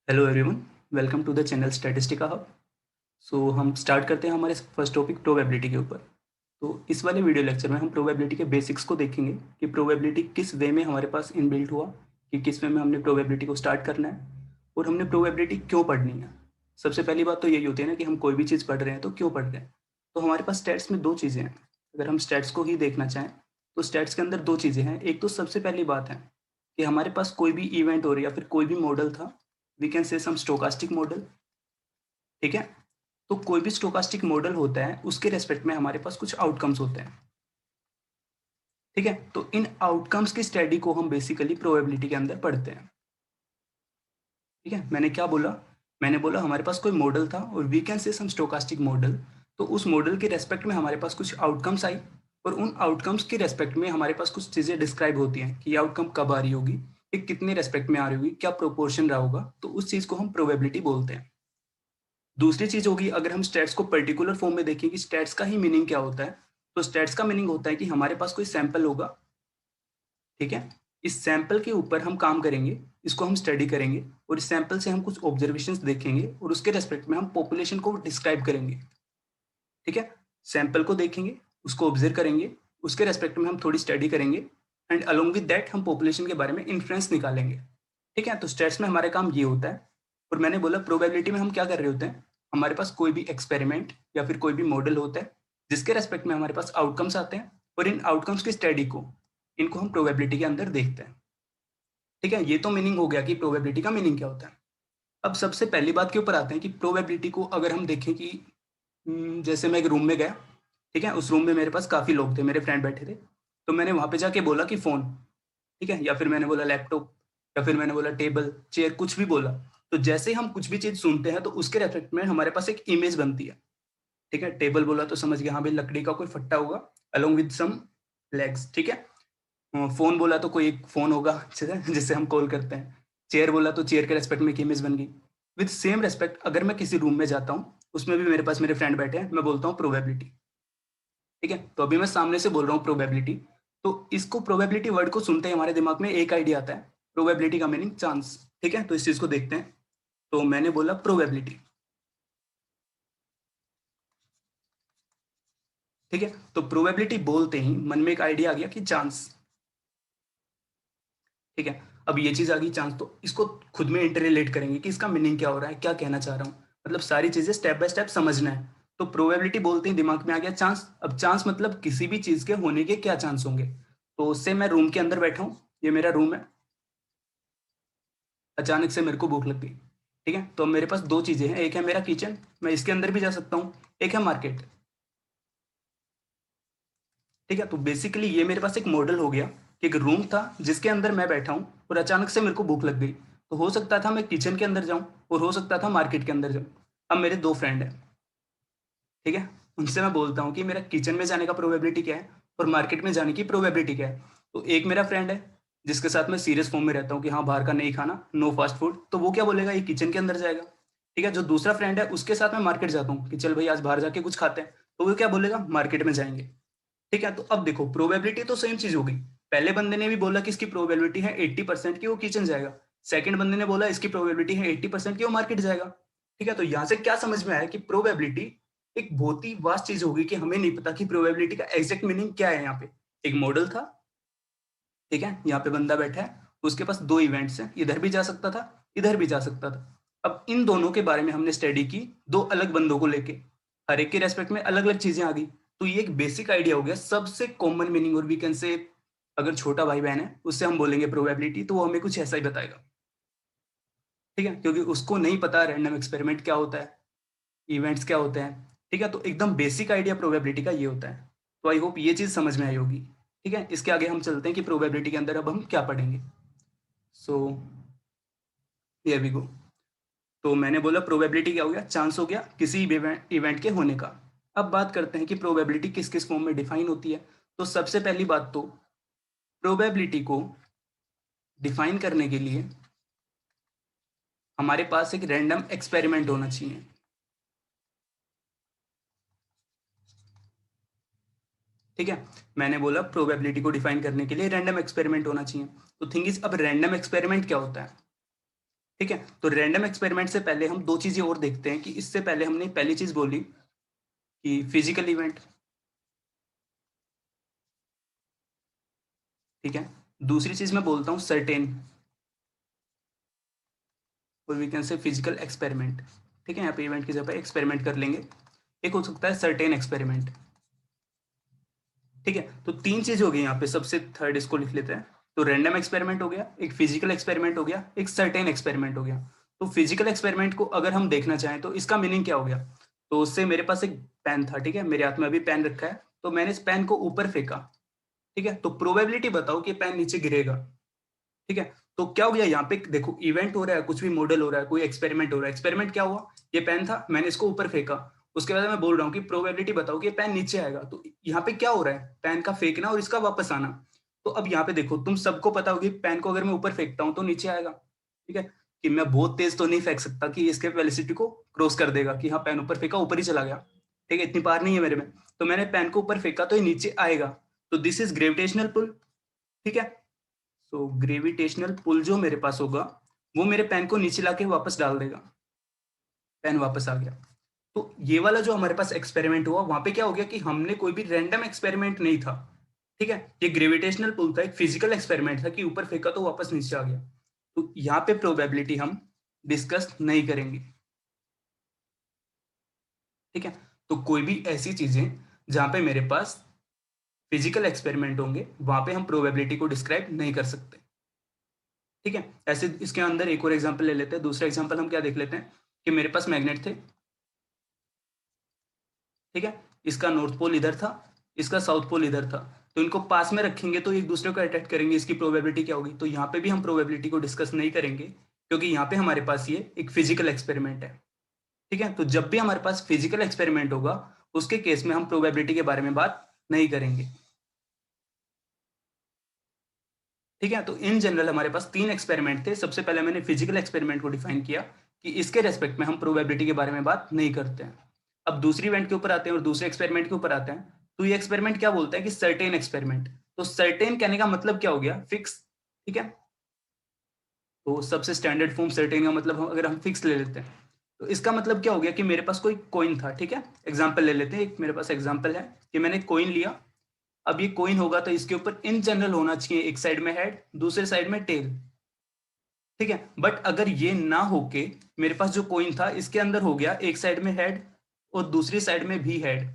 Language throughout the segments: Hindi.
Hello everyone, welcome to the channel Statistica Hub. So हम स्टार्ट करते हैं हमारे फर्स्ट टॉपिक प्रोबेबिलिटी के ऊपर। तो इस वाले वीडियो लेक्चर में हम प्रोबेबिलिटी के बेसिक्स को देखेंगे कि प्रोबेबिलिटी किस वे में हमारे पास इनबिल्ट हुआ, कि किस वे में हमने प्रोबेबिलिटी को स्टार्ट करना है और हमने प्रोबेबिलिटी क्यों पढ़नी है। सबसे पहली बात तो यही होती है ना कि हम कोई भी चीज़ पढ़ रहे हैं तो क्यों पढ़ रहे हैं। तो हमारे पास स्टैट्स में दो चीज़ें हैं। अगर हम स्टैट्स को ही देखना चाहें तो स्टैट्स के अंदर दो चीज़ें हैं। एक तो सबसे पहली बात है कि हमारे पास कोई भी इवेंट हो रही या फिर कोई भी मॉडल था, वी कैन से सम स्टोकास्टिक मॉडल। ठीक है, तो कोई भी स्टोकास्टिक मॉडल होता है उसके रेस्पेक्ट में हमारे पास कुछ आउटकम्स होते हैं। ठीक है, तो इन आउटकम्स की स्टडी को हम बेसिकली प्रोबेबिलिटी के अंदर पढ़ते हैं। ठीक है, मैंने क्या बोला, मैंने बोला हमारे पास कोई मॉडल था और वी कैन से सम स्टोकास्टिक मॉडल। तो उस मॉडल के रेस्पेक्ट में हमारे पास कुछ आउटकम्स आई और उन आउटकम्स के रेस्पेक्ट में हमारे पास कुछ चीज़ें डिस्क्राइब होती हैं कि ये आउटकम कब आ रही होगी, ये कितने रेस्पेक्ट में आ रही होगी, क्या प्रोपोर्शन रहा होगा, तो उस चीज़ को हम प्रोबेबिलिटी बोलते हैं। दूसरी चीज होगी, अगर हम स्टैट्स को पर्टिकुलर फॉर्म में देखें कि स्टैट्स का ही मीनिंग क्या होता है, तो स्टैट्स का मीनिंग होता है कि हमारे पास कोई सैंपल होगा। ठीक है, इस सैंपल के ऊपर हम काम करेंगे, इसको हम स्टडी करेंगे और इस सैंपल से हम कुछ ऑब्जर्वेशंस देखेंगे और उसके रेस्पेक्ट में हम पॉपुलेशन को डिस्क्राइब करेंगे। ठीक है, सैंपल को देखेंगे, उसको ऑब्जर्व करेंगे, उसके रेस्पेक्ट में हम थोड़ी स्टडी करेंगे एंड अलोंग विद दैट हम पॉपुलेशन के बारे में इन्फ्रेंस निकालेंगे। ठीक है, तो स्टैट्स में हमारा काम ये होता है। और मैंने बोला प्रोबेबिलिटी में हम क्या कर रहे होते हैं, हमारे पास कोई भी एक्सपेरिमेंट या फिर कोई भी मॉडल होता है जिसके रेस्पेक्ट में हमारे पास आउटकम्स आते हैं और इन आउटकम्स की स्टडी को, इनको हम प्रोबेबिलिटी के अंदर देखते हैं। ठीक है, ये तो मीनिंग हो गया कि प्रोबेबिलिटी का मीनिंग क्या होता है। अब सबसे पहली बात के ऊपर आते हैं कि प्रोबेबिलिटी को अगर हम देखें कि जैसे मैं एक रूम में गया। ठीक है, उस रूम में मेरे पास काफ़ी लोग थे, मेरे फ्रेंड बैठे थे। तो मैंने वहाँ पे जाके बोला कि फ़ोन। ठीक है, या फिर मैंने बोला लैपटॉप, या फिर मैंने बोला टेबल, चेयर, कुछ भी बोला। तो जैसे ही हम कुछ भी चीज़ सुनते हैं तो उसके रेफ़ेक्ट में हमारे पास एक इमेज बनती है। ठीक है, टेबल बोला तो समझ गया हाँ भाई लकड़ी का कोई फट्टा होगा अलोंग विद सम लेग्स। ठीक है, फ़ोन बोला तो कोई एक फ़ोन होगा जिससे हम कॉल करते हैं। चेयर बोला तो चेयर के रेस्पेक्ट में एक इमेज बन गई। विद सेम रेस्पेक्ट अगर मैं किसी रूम में जाता हूँ, उसमें भी मेरे पास मेरे फ्रेंड बैठे हैं, मैं बोलता हूँ प्रोबेबिलिटी। ठीक है, तो अभी मैं सामने से बोल रहा हूँ प्रोबेबिलिटी। तो इसको प्रोबेबिलिटी वर्ड को सुनते ही हमारे दिमाग में एक आइडिया आता है, प्रोबेबिलिटी का मीनिंग चांस। ठीक है, तो इस चीज को देखते हैं। तो मैंने बोला प्रोबेबिलिटी। ठीक है, तो प्रोबेबिलिटी बोलते ही मन में एक आइडिया आ गया कि चांस। ठीक है, अब ये चीज आ गई चांस, तो इसको खुद में इंटररिलेट करेंगे कि इसका मीनिंग क्या हो रहा है, क्या कहना चाह रहा हूँ। मतलब सारी चीजें स्टेप बाय स्टेप समझना है। तो प्रोबेबिलिटी बोलते ही दिमाग में आ गया चांस। अब चांस मतलब किसी भी चीज के होने के क्या चांस होंगे। तो उससे मैं रूम के अंदर बैठा हूँ, ये मेरा रूम है, अचानक से मेरे को भूख लग गई। ठीक है, तो अब मेरे पास दो चीजें हैं, एक है मेरा किचन, मैं इसके अंदर भी जा सकता हूँ, एक है मार्केट। ठीक है, तो बेसिकली ये मेरे पास एक मॉडल हो गया कि एक रूम था जिसके अंदर मैं बैठा हूँ और अचानक से मेरे को भूख लग गई। तो हो सकता था मैं किचन के अंदर जाऊँ और हो सकता था मार्केट के अंदर जाऊँ। अब मेरे दो फ्रेंड हैं। ठीक है, उनसे मैं बोलता हूँ कि मेरा किचन में जाने का प्रोबेबिलिटी क्या है और मार्केट में जाने की प्रोबेबिलिटी क्या है। तो एक मेरा फ्रेंड है जिसके साथ मैं सीरियस फॉर्म में रहता हूँ कि हाँ बाहर का नहीं खाना, नो फास्ट फूड, तो वो क्या बोलेगा, ये किचन के अंदर जाएगा। ठीक है, जो दूसरा फ्रेंड है उसके साथ मैं मार्केट जाता हूँ कि चल भाई आज बाहर जाके कुछ खाते हैं, तो वो क्या बोलेगा, मार्केट में जाएंगे। ठीक है, तो अब देखो प्रोबेबिलिटी तो सेम चीज होगी। पहले बंदे ने भी बोला कि इसकी प्रोबेबिलिटी है 80% की वो किचन जाएगा। सेकंड बंदे ने बोला इसकी प्रोबेबिलिटी है 80% की वो मार्केट जाएगा। ठीक है, तो यहां से क्या समझ में आया कि प्रोबेबिलिटी एक बहुत ही वास्ट चीज होगी कि हमें नहीं पता कि प्रोबेबिलिटी का एग्जैक्ट मीनिंग क्या है। यहाँ पे एक मॉडल था। ठीक है, यहाँ पे बंदा बैठा है, उसके पास दो इवेंट्स हैं, इधर भी जा सकता था, इधर भी जा सकता था। अब इन दोनों के बारे में हमने स्टडी की, दो अलग बंदों को लेके, हर एक के रेस्पेक्ट में अलग अलग चीजें आ गई। तो ये एक बेसिक आइडिया हो गया, सबसे कॉमन मीनिंग। और वी कैन से अगर छोटा भाई बहन है उससे हम बोलेंगे प्रोबेबिलिटी, तो वो हमें कुछ ऐसा ही बताएगा। ठीक है, क्योंकि उसको नहीं पता रैंडम एक्सपेरिमेंट क्या होता है, इवेंट्स क्या होते हैं। ठीक है, तो एकदम बेसिक आइडिया प्रोबेबिलिटी का ये होता है। तो आई होप ये चीज समझ में आई होगी। ठीक है, इसके आगे हम चलते हैं कि प्रोबेबिलिटी के अंदर अब हम क्या पढ़ेंगे। So here we go. तो मैंने बोला प्रोबेबिलिटी क्या हो गया, चांस हो गया किसी इवेंट के होने का। अब बात करते हैं कि प्रोबेबिलिटी किस किस फॉर्म में डिफाइन होती है। तो सबसे पहली बात तो प्रोबेबिलिटी को डिफाइन करने के लिए हमारे पास एक रैंडम एक्सपेरिमेंट होना चाहिए। ठीक है, मैंने बोला प्रोबेबिलिटी को डिफाइन करने के लिए रैंडम एक्सपेरिमेंट होना चाहिए। तो थिंग इज, अब रैंडम एक्सपेरिमेंट क्या होता है। ठीक है। तो रैंडम एक्सपेरिमेंट से पहले हम दो चीजें और देखते हैं कि इससे पहले हमने पहली चीज बोली कि फिजिकल इवेंट, ठीक है। दूसरी चीज मैं बोलता हूँ सर्टेन, और we can say physical experiment, ठीक है। यहाँ पे इवेंट की जगह पे एक्सपेरिमेंट कर लेंगे। एक हो सकता है सर्टेन एक्सपेरिमेंट, ठीक है। तो तीन चीज हो गई यहाँ पे, सबसे थर्ड इसको लिख लेते हैं। तो रैंडम एक्सपेरिमेंट हो गया, एक फिजिकल एक्सपेरिमेंट हो गया, एक सर्टेन एक्सपेरिमेंट हो गया। तो फिजिकल एक्सपेरिमेंट को अगर हम देखना चाहें तो इसका मीनिंग क्या हो गया। तो उससे मेरे पास एक पेन था, ठीक है, मेरे हाथ में अभी पेन रखा है, तो मैंने इस पेन को ऊपर फेंका, ठीक है। तो प्रोबेबिलिटी बताओ कि पेन नीचे गिरेगा, ठीक है। तो क्या हो गया यहाँ पे, देखो इवेंट हो रहा है, कुछ भी मॉडल हो रहा है, कोई एक्सपेरिमेंट हो रहा है। एक्सपेरिमेंट क्या हुआ, ये पेन था, मैंने इसको ऊपर फेंका, उसके बाद मैं बोल रहा हूँ कि प्रोबेबिलिटी बताओ कि ये पेन नीचे आएगा। तो यहाँ पे क्या हो रहा है, पेन का फेंकना और इसका वापस आना। तो अब यहाँ पे देखो, तुम सबको पता होगी पेन को अगर मैं ऊपर फेंकता हूँ तो नीचे आएगा, ठीक है। कि मैं बहुत तेज तो नहीं फेंक सकता कि इसके वेलोसिटी को क्रॉस कर देगा, कि हाँ पेन ऊपर फेंका ऊपर ही चला गया, ठीक है, इतनी पार नहीं है मेरे में। तो मैंने पेन को ऊपर फेंका तो ये नीचे आएगा। तो दिस इज ग्रेविटेशनल पुल, ठीक है। तो ग्रेविटेशनल पुल जो मेरे पास होगा वो मेरे पेन को नीचे लाके वापस डाल देगा, पेन वापस आ गया। तो ये वाला जो हमारे पास एक्सपेरिमेंट हुआ, वहां पे क्या हो गया कि हमने कोई भी रैंडम एक्सपेरिमेंट नहीं था, ठीक है। ये ग्रेविटेशनल पुल था, एक फिजिकल एक्सपेरिमेंट था कि ऊपर फेंका तो वापस नीचे आ गया। तो यहाँ पे प्रोबेबिलिटी हम डिस्कस नहीं करेंगे, ठीक है। तो कोई भी ऐसी चीजें जहां पे मेरे पास फिजिकल एक्सपेरिमेंट होंगे, वहां पे हम प्रोबेबिलिटी को डिस्क्राइब नहीं कर सकते, ठीक है। ऐसे इसके अंदर एक और एग्जांपल ले लेते हैं। दूसरा एग्जांपल हम क्या देख लेते हैं कि मेरे पास मैग्नेट थे, ठीक है। इसका नॉर्थ पोल इधर था, इसका साउथ पोल इधर था। तो इनको पास में रखेंगे तो एक दूसरे को अट्रैक्ट करेंगे, इसकी प्रोबेबिलिटी क्या होगी। तो यहाँ पे भी हम प्रोबेबिलिटी को डिस्कस नहीं करेंगे, क्योंकि यहाँ पे हमारे पास ये एक फिजिकल एक्सपेरिमेंट है, ठीक है। तो जब भी हमारे पास फिजिकल एक्सपेरिमेंट होगा, उसके केस में हम प्रोबेबिलिटी के बारे में बात नहीं करेंगे, ठीक है। तो इन जनरल हमारे पास तीन एक्सपेरिमेंट थे। सबसे पहले मैंने फिजिकल एक्सपेरिमेंट को डिफाइन किया कि इसके रेस्पेक्ट में हम प्रोबेबिलिटी के बारे में बात नहीं करते हैं। अब दूसरी इवेंट के ऊपर आते हैं और दूसरे एक्सपेरिमेंट के ऊपर आते हैं। तो ये एक्सपेरिमेंट क्या बोलता है कि सर्टेन एक्सपेरिमेंट। तो सर्टेन कहने का मतलब क्या हो गया, फिक्स, ठीक है। तो सबसे स्टैंडर्ड फॉर्म सर्टेन का मतलब अगर हम फिक्स ले लेते हैं, तो इसका मतलब क्या हो गया कि मेरे पास कोई कॉइन था, ठीक है। एग्जाम्पल ले लेते हैं, एक मेरे पास एग्जाम्पल है कि मैंने कॉइन लिया। अब ये कॉइन होगा तो इसके ऊपर इन जनरल होना चाहिए एक साइड में हेड, दूसरे साइड में टेल, ठीक है। बट अगर ये ना होके मेरे पास जो कॉइन था इसके अंदर हो गया एक साइड में हेड और दूसरी साइड में भी हेड,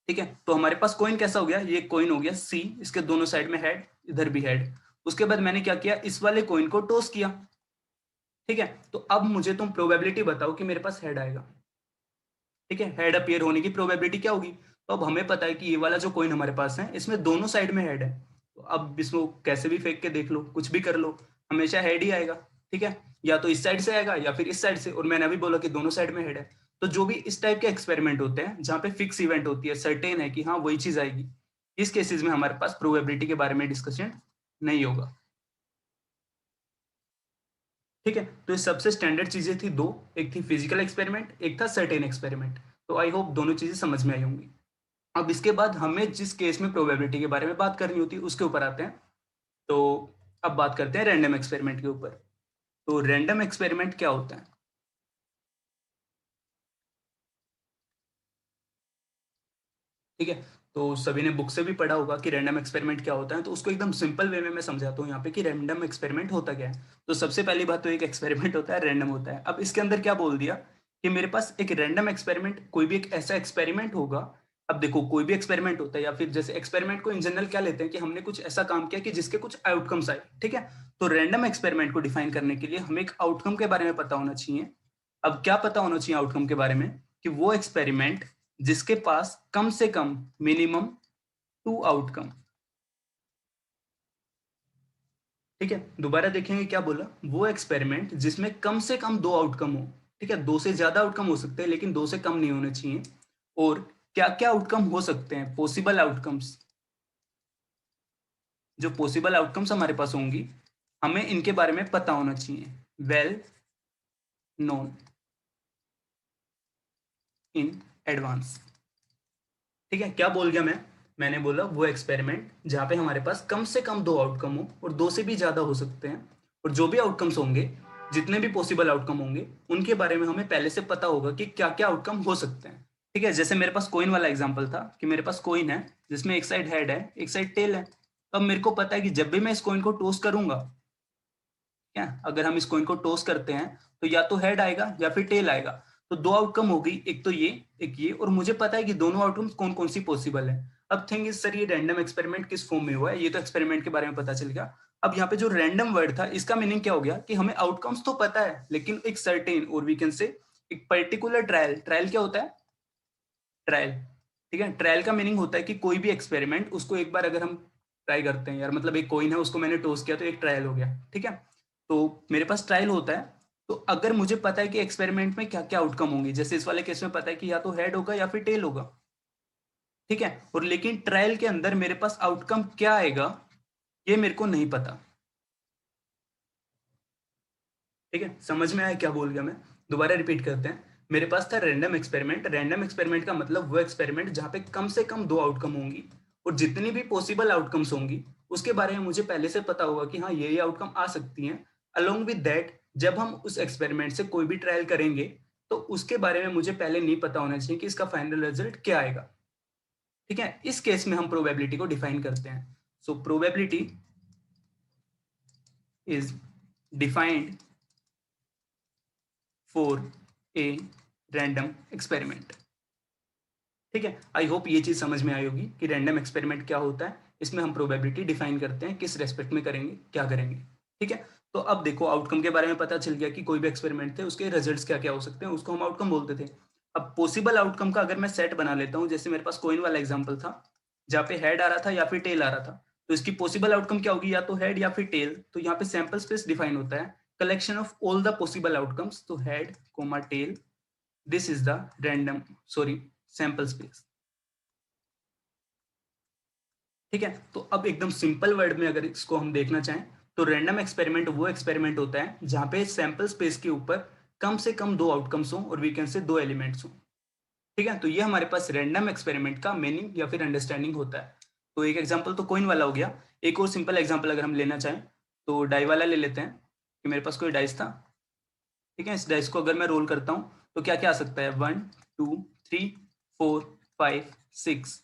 ठीक है। तो हमारे पास कॉइन कैसा हो गया, ये कॉइन हो गया सी, इसके दोनों साइड में हेड, इधर भी हेड। उसके बाद मैंने क्या किया, इस वाले कॉइन को टॉस किया, ठीक है। तो अब मुझे तुम प्रोबेबिलिटी बताओ कि मेरे पास हेड आएगा, ठीक है। हेड अपीयर होने की प्रोबेबिलिटी क्या होगी। तो अब हमें पता है कि ये वाला जो कॉइन हमारे पास है इसमें दोनों साइड में हेड है। तो अब इसको कैसे भी फेंक के देख लो, कुछ भी कर लो, हमेशा हेड ही आएगा, ठीक है। या तो इस साइड से आएगा या फिर इस साइड से, और मैंने अभी बोला कि दोनों साइड में हेड है। तो जो भी इस टाइप के एक्सपेरिमेंट होते हैं जहाँ पे फिक्स इवेंट होती है, सर्टेन है कि हाँ वही चीज आएगी, इस केसेस में हमारे पास प्रोबेबिलिटी के बारे में डिस्कशन नहीं होगा, ठीक है। तो ये सबसे स्टैंडर्ड चीजें थी दो, एक थी फिजिकल एक्सपेरिमेंट, एक था सर्टेन एक्सपेरिमेंट। तो आई होप दोनों चीजें समझ में आई होंगी। अब इसके बाद हमें जिस केस में प्रोबेबिलिटी के बारे में बात करनी होती है उसके ऊपर आते हैं। तो अब बात करते हैं रैंडम एक्सपेरिमेंट के ऊपर। तो रैंडम एक्सपेरिमेंट क्या होता है, ठीक है। तो सभी ने बुक से भी पढ़ा होगा कि रैंडम एक्सपेरिमेंट क्या होता है। तो उसको एकदम सिंपल वे में मैं समझाता हूँ यहाँ पे कि रैंडम एक्सपेरिमेंट होता क्या है। तो सबसे पहली बात तो एक एक्सपेरिमेंट होता है, रैंडम होता है। अब इसके अंदर क्या बोल दिया कि मेरे पास एक रैंडम एक्सपेरिमेंट, कोई भी एक ऐसा एक्सपेरिमेंट होगा। अब देखो कोई भी एक्सपेरिमेंट होता है, या फिर जैसे एक्सपेरिमेंट को इन जनरल क्या लेते हैं कि हमने कुछ ऐसा काम किया कि जिसके कुछ आउटकम्स आए, ठीक है। तो रैंडम एक्सपेरिमेंट को डिफाइन करने के लिए हमें एक आउटकम के बारे में पता होना चाहिए। अब क्या पता होना चाहिए आउटकम के बारे में, कि वो एक्सपेरिमेंट जिसके पास कम से कम मिनिमम टू आउटकम, ठीक है। दोबारा देखेंगे क्या बोला, वो एक्सपेरिमेंट जिसमें कम से कम दो आउटकम हो, ठीक है। दो से ज्यादा आउटकम हो सकते हैं लेकिन दो से कम नहीं होने चाहिए। और क्या क्या आउटकम हो सकते हैं, पॉसिबल आउटकम्स, जो पॉसिबल आउटकम्स हमारे पास होंगी हमें इनके बारे में पता होना चाहिए, वेल नोन इन एडवांस, ठीक है। क्या बोल गया मैंने बोला वो एक्सपेरिमेंट जहां पे हमारे पास कम से कम दो आउटकम हो और दो से भी ज्यादा हो सकते हैं, और जो भी आउटकम्स होंगे, जितने भी पॉसिबल आउटकम होंगे, उनके बारे में हमें पहले से पता होगा कि क्या क्या आउटकम हो सकते हैं। ठीक है, जैसे मेरे पास कॉइन वाला एग्जांपल था कि मेरे पास कॉइन है जिसमें एक साइड हेड है, एक साइड टेल है। तो अब मेरे को पता है कि जब भी मैं इस कॉइन को टॉस करूंगा, क्या अगर हम इस कॉइन को टॉस करते हैं तो या तो हेड आएगा या फिर टेल आएगा। तो दो आउटकम हो गई, एक तो ये, एक ये, और मुझे पता है कि दोनों आउटकम्स कौन कौन सी पॉसिबल है। अब थिंग इज सर, ये रैंडम एक्सपेरिमेंट किस फॉर्म में हुआ है, ये तो एक्सपेरिमेंट के बारे में पता चल गया। अब यहाँ पे जो रैंडम वर्ड था, इसका मीनिंग क्या हो गया कि हमें आउटकम्स तो पता है, लेकिन एक सर्टेन, और वी कैन से एक पर्टिकुलर ट्रायल। ट्रायल क्या होता है? ट्रायल। ठीक है, ट्रायल का मीनिंग होता है कि कोई भी एक्सपेरिमेंट, उसको एक बार अगर हम ट्राई करते हैं, यार मतलब एक कॉइन है, उसको मैंने टॉस किया तो एक ट्रायल हो गया। ठीक है, तो मेरे पास ट्रायल होता है। तो अगर मुझे पता है कि एक्सपेरिमेंट में क्या क्या आउटकम होंगे, जैसे इस वाले केस में पता है कि या तो हेड होगा या फिर टेल होगा। ठीक है, और लेकिन ट्रायल के अंदर मेरे पास आउटकम क्या आएगा, ये मेरे को नहीं पता। ठीक है, समझ में आया क्या बोल गया मैं? दोबारा रिपीट करते हैं। मेरे पास था रैंडम एक्सपेरिमेंट। रैंडम एक्सपेरिमेंट का मतलब वो एक्सपेरिमेंट जहां पे कम से कम दो आउटकम होंगी, और जितनी भी पॉसिबल आउटकम्स होंगी उसके बारे में मुझे पहले से पता होगा कि हाँ ये आउटकम आ सकती हैं। अलोंग विद दैट, जब हम उस एक्सपेरिमेंट से कोई भी ट्रायल करेंगे तो उसके बारे में मुझे पहले नहीं पता होना चाहिए कि इसका फाइनल रिजल्ट क्या आएगा। ठीक है, इस केस में हम प्रोबेबिलिटी को डिफाइन करते हैं। So probability is defined for a random experiment. ठीक है, आई होप ये चीज समझ में आई होगी कि रैंडम एक्सपेरिमेंट क्या होता है। इसमें हम प्रोबेबिलिटी डिफाइन करते हैं, किस रेस्पेक्ट में करेंगे, क्या करेंगे। ठीक है, तो अब देखो आउटकम के बारे में पता चल गया कि कोई भी एक्सपेरिमेंट थे उसके रिजल्ट्स क्या क्या हो सकते हैं, उसको हम आउटकम बोलते थे। अब पॉसिबल आउटकम का अगर मैं सेट बना लेता हूँ, जैसे मेरे पास कॉइन वाला एग्जाम्पल था जहाँ पे हेड आ रहा था या फिर टेल आ रहा था, तो इसकी पॉसिबल आउटकम क्या होगी, या तो हेड या फिर टेल। तो यहाँ पे सैंपल स्पेस डिफाइन होता है, collection of all the possible outcomes. तो head comma tail, this is the random, sorry, sample space. ठीक है, तो अब एकदम सिंपल वर्ड में अगर इसको हम देखना चाहें तो रैंडम एक्सपेरिमेंट वो एक्सपेरिमेंट होता है जहां पे सैंपल स्पेस के ऊपर कम से कम दो आउटकम्स हो, और वी कैन से दो एलिमेंट्स हो। ठीक है, तो ये हमारे पास रैंडम एक्सपेरिमेंट का मीनिंग या फिर अंडरस्टैंडिंग होता है। तो एक एग्जांपल तो कोइन वाला हो गया। एक और सिंपल एग्जांपल अगर हम लेना चाहें तो डाई वाला ले लेते हैं, कि मेरे पास कोई डाइस था। ठीक है, इस डाइस को अगर मैं रोल करता हूँ तो क्या क्या आ सकता है, 1 2 3 4 5 6।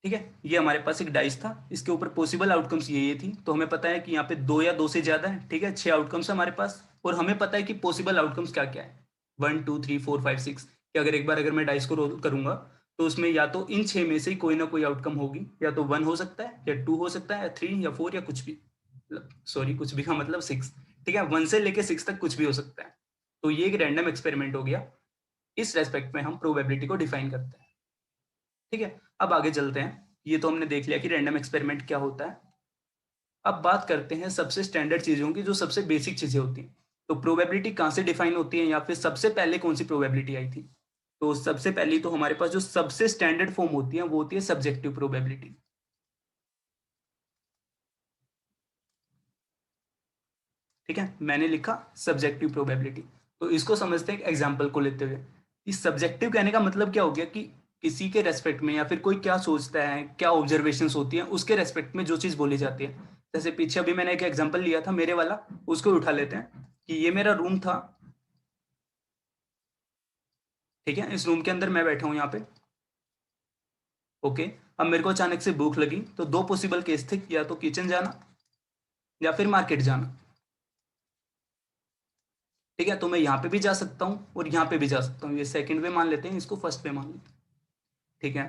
ठीक है, ये हमारे पास एक डाइस था, इसके ऊपर पॉसिबल आउटकम्स ये थी। तो हमें पता है कि यहाँ पे दो या दो से ज्यादा है। ठीक है, छह आउटकम्स है हमारे पास, और हमें पता है कि पॉसिबल आउटकम्स क्या क्या है, 1 2 3 4 5 6। कि अगर मैं डाइस को रोल करूंगा तो उसमें या तो इन छह में से ही कोई ना कोई आउटकम होगी, या तो 1 हो सकता है, या 2 हो सकता है, या 3 या 4, या कुछ भी, सॉरी कुछ भी का मतलब 6। ठीक है, 1 से लेके 6 तक कुछ भी हो सकता है। तो ये एक रैंडम एक्सपेरिमेंट हो गया। इस रेस्पेक्ट में हम प्रोबेबिलिटी को डिफाइन करते हैं। ठीक है, अब आगे चलते हैं। ये तो हमने देख लिया कि रैंडम एक्सपेरिमेंट क्या होता है। अब बात करते हैं सबसे स्टैंडर्ड चीजों की, जो सबसे बेसिक चीजें होती हैं। तो प्रोबेबिलिटी कहाँ से डिफाइन होती है, या फिर सबसे पहले कौन सी प्रोबेबिलिटी आई थी? तो सबसे पहली तो हमारे पास जो सबसे स्टैंडर्ड फॉर्म होती है वो होती है सब्जेक्टिव प्रोबेबिलिटी। ठीक है, मैंने लिखा सब्जेक्टिव प्रोबेबिलिटी। तो इसको समझते हैं एक एग्जाम्पल को लेते हुए। इस सब्जेक्टिव कहने का मतलब क्या हो गया कि किसी के रेस्पेक्ट में, या फिर कोई क्या सोचता है, क्या ऑब्जर्वेशंस होती हैं, उसके रेस्पेक्ट में जो चीज बोली जाती है। जैसे पीछे अभी मैंने एक एग्जाम्पल लिया था मेरे वाला, उसको उठा लेते हैं कि ये मेरा रूम था। ठीक है, इस रूम के अंदर मैं बैठा हूँ यहाँ पे। ओके, अब मेरे को अचानक से भूख लगी, तो दो पॉसिबल केस थे, या तो किचन जाना या फिर मार्केट जाना। ठीक है, तो मैं यहाँ पे भी जा सकता हूँ और यहाँ पे भी जा सकता हूँ। ये सेकंड वे मान लेते हैं, इसको फर्स्ट वे मान लेते हैं। ठीक है,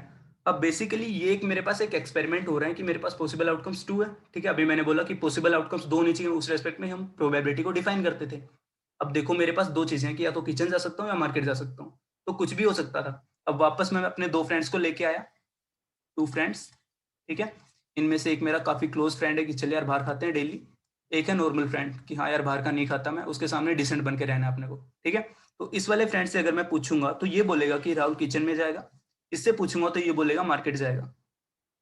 अब बेसिकली ये एक मेरे पास एक एक्सपेरिमेंट हो रहा है कि मेरे पास पॉसिबल आउटकम्स 2 है। ठीक है, अभी मैंने बोला कि पॉसिबल आउटकम्स दो नहीं चाहिए, उस रेस्पेक्ट में हम प्रोबेबिलिटी को डिफाइन करते थे। अब देखो मेरे पास दो चीजें हैं कि या तो किचन जा सकता हूँ या मार्केट जा सकता हूँ, तो कुछ भी हो सकता था। अब वापस मैं अपने दो फ्रेंड्स को लेके आया, टू फ्रेंड्स। ठीक है, इनमें से एक मेरा काफी क्लोज फ्रेंड है कि चल यार बाहर खाते हैं डेली। एक है नॉर्मल फ्रेंड कि हाँ यार बाहर का नहीं खाता मैं, उसके सामने डिसेंट बन के रहना है अपने को। ठीक है, तो इस वाले फ्रेंड से अगर मैं पूछूंगा तो ये बोलेगा कि राहुल किचन में जाएगा। इससे पूछूंगा तो ये बोलेगा मार्केट जाएगा।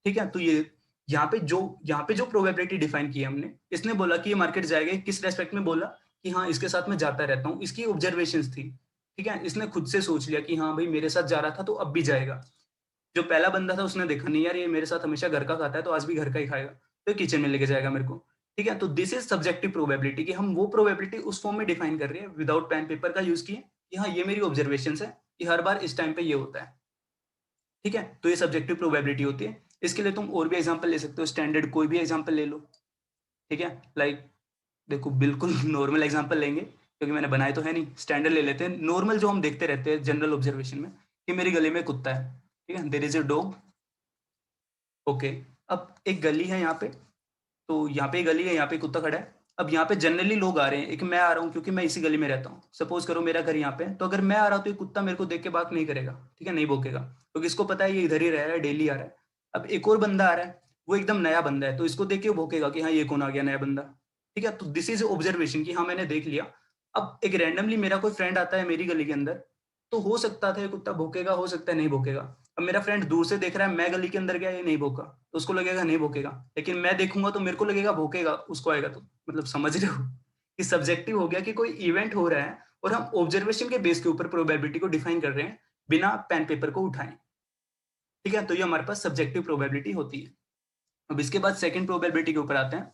ठीक है, तो ये यहाँ पे जो प्रोबेबिलिटी डिफाइन की है हमने, इसने बोला कि ये मार्केट जाएगा, किस रेस्पेक्ट में बोला कि हाँ इसके साथ मैं जाता रहता हूँ, इसकी ऑब्जर्वेशंस थी। ठीक है, इसने खुद से सोच लिया कि हाँ भाई मेरे साथ जा रहा था तो अब भी जाएगा। जो पहला बंदा था उसने देखा नहीं यार ये मेरे साथ हमेशा घर का खाता है तो आज भी घर का ही खाएगा, तो किचन में लेके जाएगा मेरे को, ठीक है। तो दिस इज सब्जेक्टिव प्रोबेबिलिटी, कि हम वो प्रोबेबिलिटी उस फॉर्म में डिफाइन कर रहे हैं विदाउट पेन पेपर का यूज किए, कि हाँ ये मेरी ऑब्जर्वेशन है कि हर बार इस टाइम पे ये होता है, ठीक है। तो ये सब्जेक्टिव प्रोबेबिलिटी होती है। इसके लिए तुम और भी एग्जांपल ले सकते हो, स्टैंडर्ड कोई भी एग्जांपल ले लो, ठीक है। लाइक देखो बिल्कुल नॉर्मल एग्जांपल लेंगे क्योंकि मैंने बनाए तो है नहीं, स्टैंडर्ड ले लेते हैं नॉर्मल जो हम देखते रहते हैं जनरल ऑब्जर्वेशन में, कि मेरी गली में कुत्ता है, ठीक है, there is a dog, okay. अब एक गली है यहाँ पे, तो यहाँ पे गली है, यहाँ पे कुत्ता खड़ा है। अब यहाँ पे जनरली लोग आ रहे हैं, एक मैं आ रहा हूँ क्योंकि मैं इसी गली में रहता हूँ, सपोज करो मेरा घर यहाँ पे है, तो अगर मैं आ रहा हूँ तो ये कुत्ता मेरे को देख के बात नहीं करेगा, ठीक है, नहीं भौंकेगा, क्योंकि इसको पता है ये इधर ही रह रहा है, डेली आ रहा है। अब एक और बंदा आ रहा है, वो एकदम नया बंदा है, तो इसको देख के वो भौंकेगा कि हाँ ये कौन आ गया नया बंदा, ठीक है। तो दिस इज ऑब्जर्वेशन कि हाँ मैंने देख लिया। अब एक रैंडमली मेरा कोई फ्रेंड आता है मेरी गली के अंदर, तो हो सकता था ये कुत्ता भौंकेगा, हो सकता है नहीं भौंकेगा। अब मेरा फ्रेंड दूर से देख रहा है, मैं गली के अंदर गया, ये नहीं भौंका, तो उसको लगेगा नहीं भौंकेगा, लेकिन मैं देखूंगा तो मेरे को लगेगा भौंकेगा, उसको आएगा। तो मतलब समझ रहे हो कि सब्जेक्टिव हो गया कि कोई इवेंट हो रहा है और हम ऑब्जर्वेशन के बेस के ऊपर प्रोबेबिलिटी को डिफाइन कर रहे हैं बिना पेन पेपर को उठाएं, ठीक है। तो ये हमारे पास सब्जेक्टिव प्रोबेबिलिटी होती है। अब इसके बाद सेकंड प्रोबेबिलिटी के ऊपर आते हैं।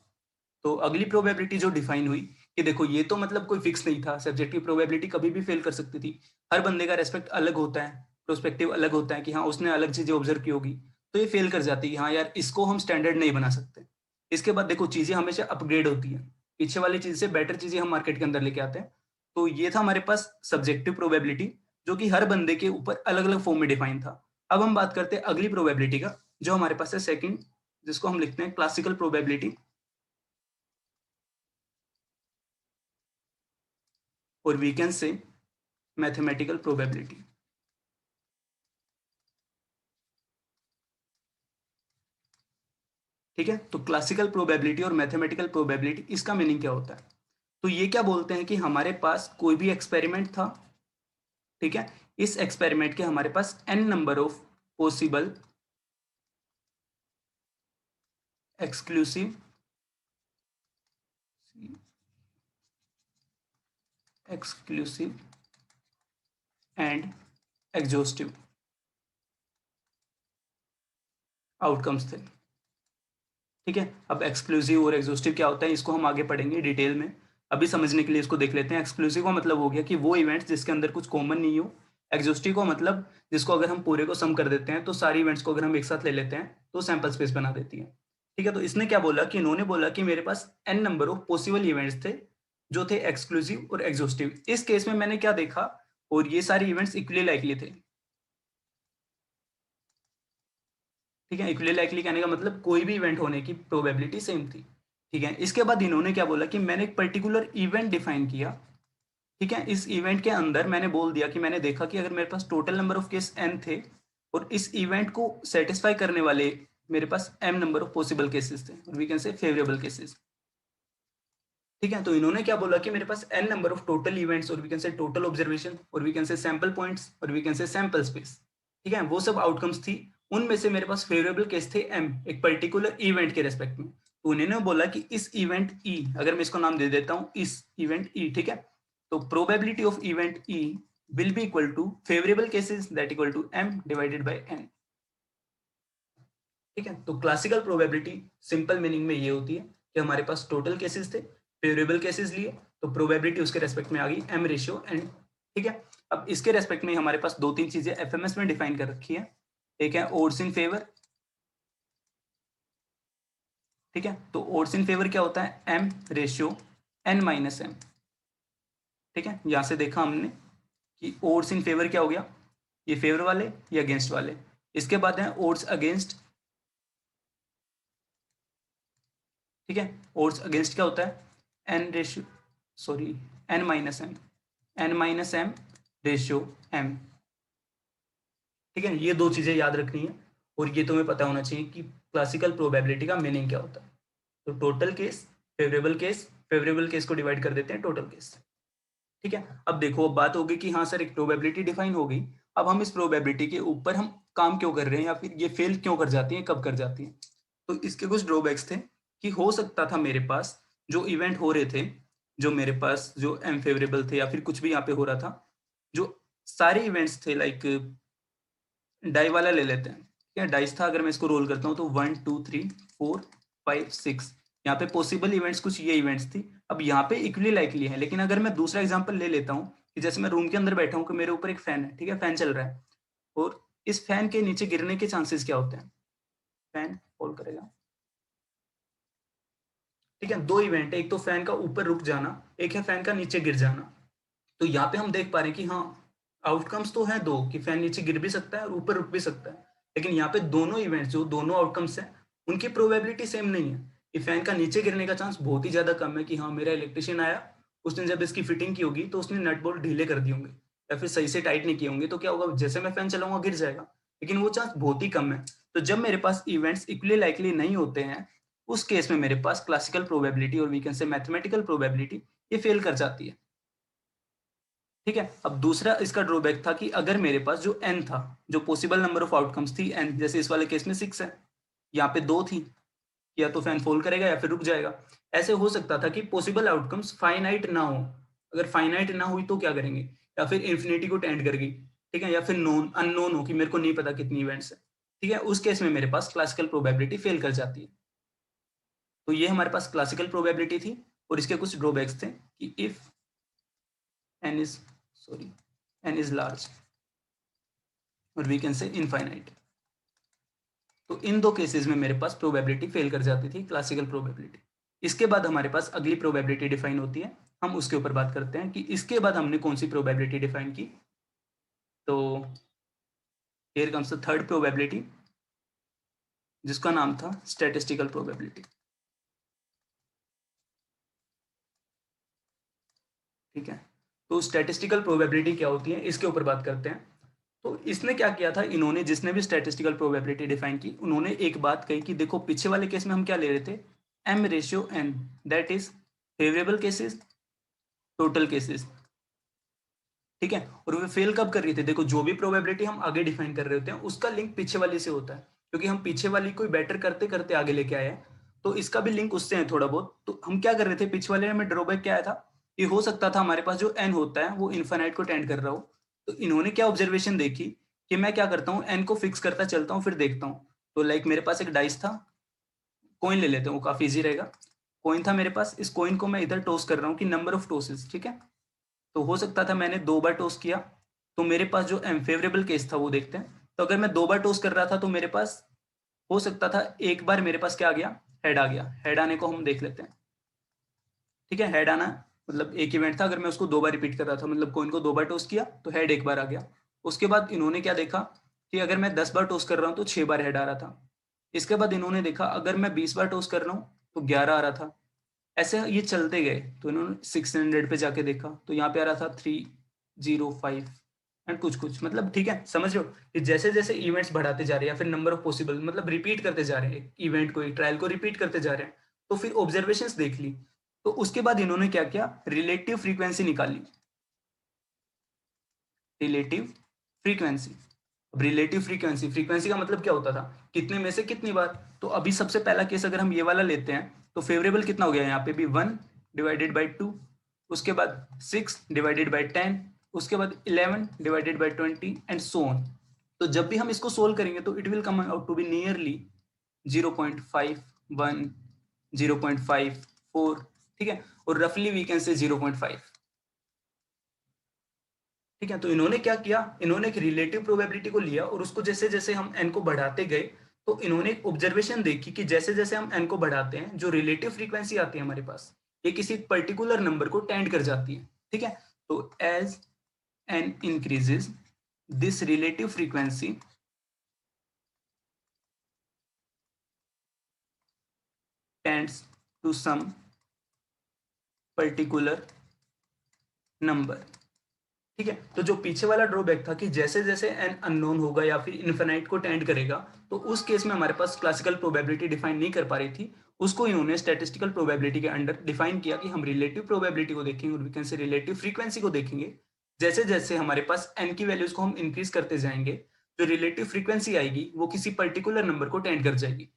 तो अगली प्रोबेबिलिटी जो डिफाइन हुई, कि देखो ये तो मतलब कोई फिक्स नहीं था, सब्जेक्टिव प्रोबेबिलिटी कभी भी फेल कर सकती थी, हर बंदे का रेस्पेक्ट अलग होता है, प्रोस्पेक्टिव अलग होता है, कि हाँ उसने अलग चीजें ऑब्जर्व की होगी, तो ये फेल कर जाती है, हाँ यार इसको हम स्टैंडर्ड नहीं बना सकते। इसके बाद देखो चीजें हमेशा अपग्रेड होती हैं, पीछे वाली चीज से बेटर चीजें हम मार्केट के अंदर लेके आते हैं। तो ये था हमारे पास सब्जेक्टिव प्रोबेबिलिटी, जो कि हर बंदे के ऊपर अलग अलग फॉर्म में डिफाइन था। अब हम बात करते हैं अगली प्रोबेबिलिटी का, जो हमारे पास है सेकंड, जिसको हम लिखते हैं क्लासिकल प्रोबेबिलिटी, और we can say mathematical probability, ठीक है। तो क्लासिकल प्रोबेबिलिटी और मैथमेटिकल प्रोबेबिलिटी, इसका मीनिंग क्या होता है? तो ये क्या बोलते हैं कि हमारे पास कोई भी एक्सपेरिमेंट था, ठीक है, इस एक्सपेरिमेंट के हमारे पास n number of possible exclusive exclusive and exhaustive outcomes थे, ठीक है। अब एक्सक्लूसिव और एग्जॉस्टिव क्या होता है, इसको हम आगे पढ़ेंगे डिटेल में। अभी समझने के लिए इसको देख लेते हैं। एक्सक्लूसिव का मतलब हो गया कि वो इवेंट्स जिसके अंदर कुछ कॉमन नहीं हो। एग्जॉस्टिव का मतलब जिसको अगर हम पूरे को सम कर देते हैं, तो सारी इवेंट्स को अगर हम एक साथ ले लेते हैं तो सैंपल स्पेस बना देती है, ठीक है। तो इसने क्या बोला कि इन्होंने बोला कि मेरे पास n number of possible events थे जो थे एक्सक्लूसिव और एग्जॉस्टिव। इस केस में मैंने क्या देखा, और ये सारे इवेंट्स इक्वली लाइकली थे, ठीक है। इक्वली लाइकली कहने का मतलब कोई भी इवेंट होने की प्रोबेबिलिटी सेम थी, ठीक है। इसके बाद इन्होंने क्या बोला कि मैंने एक पर्टिकुलर इवेंट डिफाइन किया, ठीक है। इस इवेंट के अंदर मैंने बोल दिया कि मैंने देखा कि अगर मेरे पास total number of case n थे और इस इवेंट को सेटिस्फाई करने वाले मेरे पास m number of possible cases थे, और we can say favourable cases, ठीक है। तो इन्होंने क्या बोला कि मेरे पास n number of total events, और we can say total observation, और we can say sample points, और we can say sample space, ठीक है, वो सब आउटकम्स थी। उनमें से मेरे पास फेवरेबल केस थे m, एक पर्टिकुलर इवेंट के रेस्पेक्ट में। तो उन्होंने बोला कि इस इवेंट e, अगर मैं इसको नाम दे देता हूं इस इवेंट e, ठीक है, तो probability of event e will be equal to favourable cases that equal to m divided by n, ठीक है। तो क्लासिकल प्रोबेबिलिटी सिंपल मीनिंग में ये होती है कि हमारे पास टोटल केसेस थे, फेवरेबल केसेस लिए, तो प्रोबेबिलिटी उसके रेस्पेक्ट में आ गई m रेशियो n, ठीक है। अब इसके रेस्पेक्ट में हमारे पास दो तीन चीजें एफएमएस में डिफाइन कर रखी है। एक है ओड्स इन फेवर, ठीक है। तो ओड्स इन फेवर क्या होता है, m ratio n minus m, ठीक है। यहां से देखा हमने कि ओड्स इन फेवर क्या हो गया, ये फेवर वाले, ये अगेंस्ट वाले। इसके बाद है ओड्स अगेंस्ट, ठीक है। ओड्स अगेंस्ट क्या होता है, N ratio, sorry, N minus M, N minus M ratio M, ठीक है। ये दो चीजें याद रखनी है, और ये तुम्हें पता होना चाहिए कि क्लासिकल प्रोबेबिलिटी का मीनिंग क्या होता है। तो total case, favourable case, favourable case को डिवाइड कर देते हैं टोटल केस, ठीक है। अब देखो, अब बात होगी कि हाँ सर एक प्रोबेबिलिटी डिफाइन हो गई, अब हम इस प्रोबेबिलिटी के ऊपर हम काम क्यों कर रहे हैं, या फिर ये फेल क्यों कर जाती है, कब कर जाती है। तो इसके कुछ ड्रॉबैक्स थे, कि हो सकता था मेरे पास जो इवेंट हो रहे थे, जो मेरे पास जो अनफेवरेबल थे, या फिर कुछ भी यहाँ पे हो रहा था, जो सारे इवेंट्स थे, लाइक डाई वाला ले लेते हैं, ठीक है। डाइस था, अगर मैं इसको रोल करता हूँ तो 1 2 3 4 5 6, यहाँ पे पॉसिबल इवेंट्स कुछ ये इवेंट्स थी। अब यहाँ पे इक्वली लाइकली है, लेकिन अगर मैं दूसरा एग्जांपल ले लेता हूँ कि जैसे मैं रूम के अंदर बैठा हूँ कि मेरे ऊपर एक फैन है, ठीक है, फैन चल रहा है और इस फैन के नीचे गिरने के चांसेस क्या होते हैं, फैन फॉल करेगा, ठीक है। दो इवेंट है, एक तो फैन का ऊपर रुक जाना, एक है फैन का नीचे गिर जाना। तो यहाँ पे हम देख पा रहे हैं कि हाँ, आउटकम्स तो है दो, कि फैन नीचे गिर भी सकता है और ऊपर रुक भी सकता है, लेकिन यहाँ पे दोनों इवेंट्स जो दोनों आउटकम्स हैं उनकी प्रोबेबिलिटी सेम नहीं है। कि फैन का नीचे गिरने का चांस बहुत ही ज्यादा कम है कि हाँ, मेरा इलेक्ट्रिशियन आया, उसने जब इसकी फिटिंग की होगी तो उसने नट बोल्ट ढीले कर दिए होंगे या फिर सही से टाइट नहीं किए होंगे, तो क्या होगा, जैसे मैं फैन चलाऊंगा गिर जाएगा, लेकिन वो चांस बहुत ही कम है। तो जब मेरे पास इवेंट्स इक्वली लाइकली नहीं होते हैं, उस केस में मेरे पास क्लासिकल प्रोबेबिलिटी और we can say mathematical probability ये फेल कर जाती है, ठीक है। अब दूसरा इसका ड्रॉबैक था कि अगर मेरे पास जो n था, जो पॉसिबल नंबर ऑफ आउटकम्स थी n, जैसे इस वाले केस में 6 है, यहाँ पे 2 थी, या तो फैन फॉल करेगा या फिर रुक जाएगा। ऐसे हो सकता था कि पॉसिबल आउटकम्स फाइनाइट ना हो। अगर फाइनाइट ना हुई तो क्या करेंगे, या फिर इन्फिनिटी को टेंड कर गई, ठीक है, या फिर नोन अननोन हो कि मेरे को नहीं पता कितनी इवेंट्स है, ठीक है, उस केस में मेरे पास क्लासिकल प्रोबेबिलिटी फेल कर जाती है। तो ये हमारे पास क्लासिकल प्रोबेबिलिटी थी और इसके कुछ ड्रॉबैक्स थे कि if n is sorry n is large और वी कैन से इनफाइनाइट। तो इन दो केसेस में मेरे पास प्रोबेबिलिटी फेल कर जाती थी, क्लासिकल प्रोबेबिलिटी। इसके बाद हमारे पास अगली प्रोबेबिलिटी डिफाइन होती है, हम उसके ऊपर बात करते हैं कि इसके बाद हमने कौन सी प्रोबेबिलिटी डिफाइन की। तो here comes the third probability, जिसका नाम था स्टैटिस्टिकल प्रोबेबिलिटी, ठीक है। तो स्टैटिस्टिकल प्रोबेबिलिटी क्या होती है, इसके ऊपर बात करते हैं। तो इसने क्या किया था, इन्होंने, जिसने भी स्टैटिस्टिकल प्रोबेबिलिटी डिफाइन की, उन्होंने एक बात कही कि देखो, पीछे वाले केस में हम क्या ले रहे थे, m/n, that is favourable cases, total cases, ठीक है। और वे फेल कब कर रही थी, देखो, जो भी प्रोबेबिलिटी हम आगे डिफाइन कर रहे होते हैं उसका लिंक पीछे वाली से होता है, क्योंकि हम पीछे वाली को बेटर करते करते आगे लेके आए हैं, तो इसका भी लिंक उससे है थोड़ा बहुत। तो हम क्या कर रहे थे, पीछे वाले में ड्रॉबैक क्या आया था, ये हो सकता था हमारे पास जो n होता है वो इन्फिनाइट को टेंड कर रहा हो। तो इन्होंने क्या ऑब्जर्वेशन देखी कि मैं क्या करता हूँ, n को फिक्स करता चलता हूँ, फिर देखता हूँ। तो लाइक मेरे पास एक डाइस था, कॉइन ले लेते हैं, वो काफी इजी रहेगा। कॉइन था मेरे पास, इस कॉइन को मैं इधर टॉस कर रहा हूँ कि नंबर ऑफ टॉसेस, ठीक है। तो हो सकता था मैंने 2 बार टॉस किया, तो मेरे पास जो फेवरेबल केस था वो देखते हैं। तो अगर मैं 2 बार टॉस कर रहा था तो मेरे पास हो सकता था एक बार मेरे पास क्या आ गया, हेड आ गया। हेड आने को हम देख लेते हैं, ठीक है। हेड आना मतलब एक इवेंट था, अगर मैं उसको 2 बार रिपीट कर रहा था, मतलब कॉइन को 2 बार टॉस किया तो हेड एक बार आ गया। उसके बाद इन्होंने क्या देखा कि अगर मैं 10 बार टॉस कर रहा हूँ तो 6 बार हेड आ रहा था। इसके बाद इन्होंने देखा अगर मैं 20 बार टॉस कर रहा हूँ तो 11 आ रहा था। ऐसे ये चलते गए, तो इन्होंने 600 पे जाके देखा तो यहाँ पे आ रहा था 305 एंड कुछ कुछ, मतलब ठीक है, समझ रहे हो कि जैसे जैसे इवेंट्स बढ़ाते जा रहे हैं या फिर नंबर ऑफ पॉसिबल, मतलब रिपीट करते जा रहे हैं, इवेंट को, एक ट्रायल को रिपीट करते जा रहे हैं, तो फिर ऑब्जर्वेशंस देख ली। तो उसके बाद इन्होंने क्या किया, रिलेटिव फ्रीक्वेंसी निकाली, रिलेटिव फ्रीक्वेंसी। अब रिलेटिव फ्रीक्वेंसी, फ्रीक्वेंसी का मतलब क्या होता था, कितने में से कितनी बार। तो अभी सबसे पहला केस अगर हम ये वाला लेते हैं तो फेवरेबल कितना हो गया, यहाँ पे भी 1/2, उसके बाद 6/10, उसके बाद 11/20 एंड सो ऑन। तो जब भी हम इसको सोल्व करेंगे तो it will come out to be nearly 0.51, 0.54, ठीक है, और रफली वी कैन से 0.5, ठीक है। तो इन्होंने क्या किया, इन्होंने एक रिलेटिव प्रोबेबिलिटी को लिया और उसको जैसे जैसे हम n को बढ़ाते गए, तो इन्होंने एक ऑब्जर्वेशन देखी कि जैसे जैसे हम n को बढ़ाते हैं, जो रिलेटिव फ्रीक्वेंसी आती है हमारे पास, ये किसी पर्टिकुलर नंबर को टेंड कर जाती है, ठीक है। तो as n increases, this relative frequency tends to some particular number, ठीक है। तो जो पीछे वाला ड्रॉबैक था कि जैसे जैसे एन अननोन होगा या फिर इन्फिनाइट को टेंड करेगा, तो उस केस में हमारे पास क्लासिकल प्रोबेबिलिटी डिफाइन नहीं कर पा रही थी, उसको इन्होंने स्टैटिस्टिकल प्रोबेबिलिटी के अंडर डिफाइन किया कि हम रिलेटिव प्रोबेबिलिटी को देखेंगे और we can say relative frequency को देखेंगे। जैसे जैसे हमारे पास एन की वैल्यूज को हम इंक्रीज करते जाएंगे, जो रिलेटिव फ्रीक्वेंसी आएगी वो किसी पर्टिकुलर नंबर को टेंड कर जाएगी,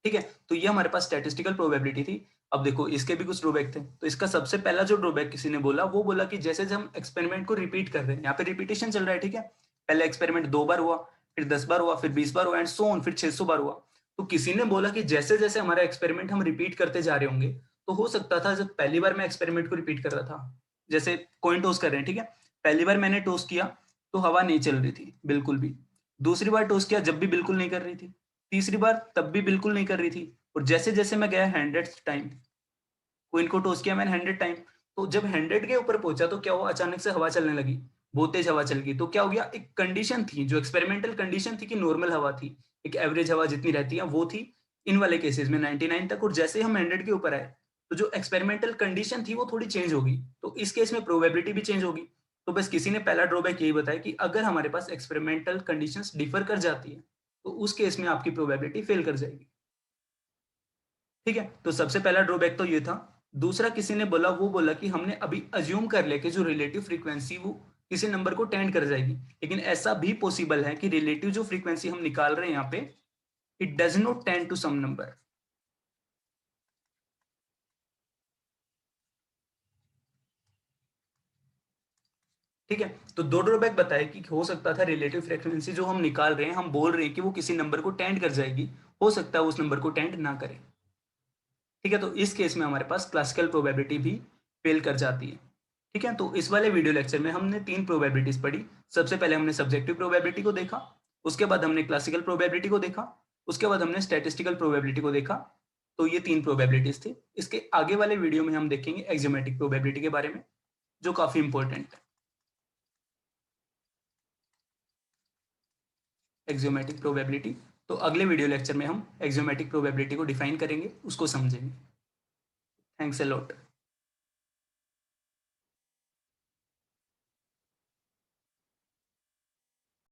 ठीक है। तो ये हमारे पास स्टैटिस्टिकल प्रोबेबिलिटी थी। अब देखो, इसके भी कुछ ड्रॉबैक थे। तो इसका सबसे पहला जो ड्रॉबैक किसी ने बोला, वो बोला कि जैसे हम एक्सपेरिमेंट को रिपीट कर रहे हैं, यहाँ पे रिपीटेशन चल रहा है, ठीक है। पहले एक्सपेरिमेंट 2 बार हुआ, फिर 10 बार हुआ, फिर 20 बार हुआ एंड सो ऑन, फिर 600 बार हुआ। तो किसी ने बोला कि जैसे जैसे हमारा एक्सपेरिमेंट हम रिपीट करते जा रहे होंगे, तो हो सकता था जब पहली बार मैं एक्सपेरिमेंट को रिपीट कर रहा था, जैसे कॉइन टॉस कर रहे हैं, ठीक है, पहली बार मैंने टॉस किया तो हवा नहीं चल रही थी बिल्कुल भी, दूसरी बार टॉस किया जब भी बिल्कुल नहीं कर रही थी, तीसरी बार तब भी बिल्कुल नहीं कर रही थी, और जैसे जैसे मैं गया 100 टाइम, क्वीन को टॉस किया मैंने 100 टाइम, तो जब 100 के ऊपर पहुंचा तो क्या हुआ, अचानक से हवा चलने लगी, बहुत तेज हवा चल गई, तो क्या हो गया, एक कंडीशन थी जो एक्सपेरिमेंटल कंडीशन थी कि नॉर्मल हवा थी, एक एवरेज हवा जितनी रहती है वो थी इन वाले केसेस में 99 तक, और जैसे ही हम 100 के ऊपर आए तो जो एक्सपेरिमेंटल कंडीशन थी वो थोड़ी चेंज होगी, तो इस केस में प्रोबेबिलिटी भी चेंज होगी। तो बस किसी ने पहला ड्रॉबैक यही बताया कि अगर हमारे पास एक्सपेरिमेंटल कंडीशंस डिफर कर जाती है तो उस केस में आपकी प्रोबेबिलिटी फेल कर जाएगी। ठीक है, तो सबसे पहला ड्रॉबैक तो ये था। दूसरा किसी ने बोला, वो बोला कि हमने अभी अज्यूम कर लिया कि जो रिलेटिव फ्रीक्वेंसी वो किसी नंबर को टेंड कर जाएगी, लेकिन ऐसा भी पॉसिबल है कि रिलेटिव जो फ्रीक्वेंसी हम निकाल रहे हैं यहाँ पे, it does not tend to some number. ठीक है, तो दो ड्रॉबैक बताए कि हो सकता था रिलेटिव फ्रीक्वेंसी जो हम निकाल रहे हैं, हम बोल रहे हैं कि वो किसी नंबर को टेंड कर जाएगी, हो सकता है उस नंबर को टेंड ना करे। ठीक है, तो इस केस में हमारे पास क्लासिकल प्रोबेबिलिटी भी फेल कर जाती है। ठीक है, तो इस वाले वीडियो लेक्चर में हमने तीन प्रोबेबिलिटीज पढ़ी। सबसे पहले हमने सब्जेक्टिव प्रोबेबिलिटी को देखा, उसके बाद हमने क्लासिकल प्रोबेबिलिटी को देखा, उसके बाद हमने स्टैटिस्टिकल प्रोबेबिलिटी को देखा। तो ये तीन प्रोबेबिलिटीज थी। इसके आगे वाले वीडियो में हम देखेंगे एक्सियोमेट्रिक प्रोबेबिलिटी के बारे में, जो काफी इंपॉर्टेंट है। एक्सियोमेट्रिक प्रोबेबिलिटी, तो अगले वीडियो लेक्चर में हम एक्सियोमेट्रिक प्रोबेबिलिटी को डिफाइन करेंगे, उसको समझेंगे। Thanks a lot.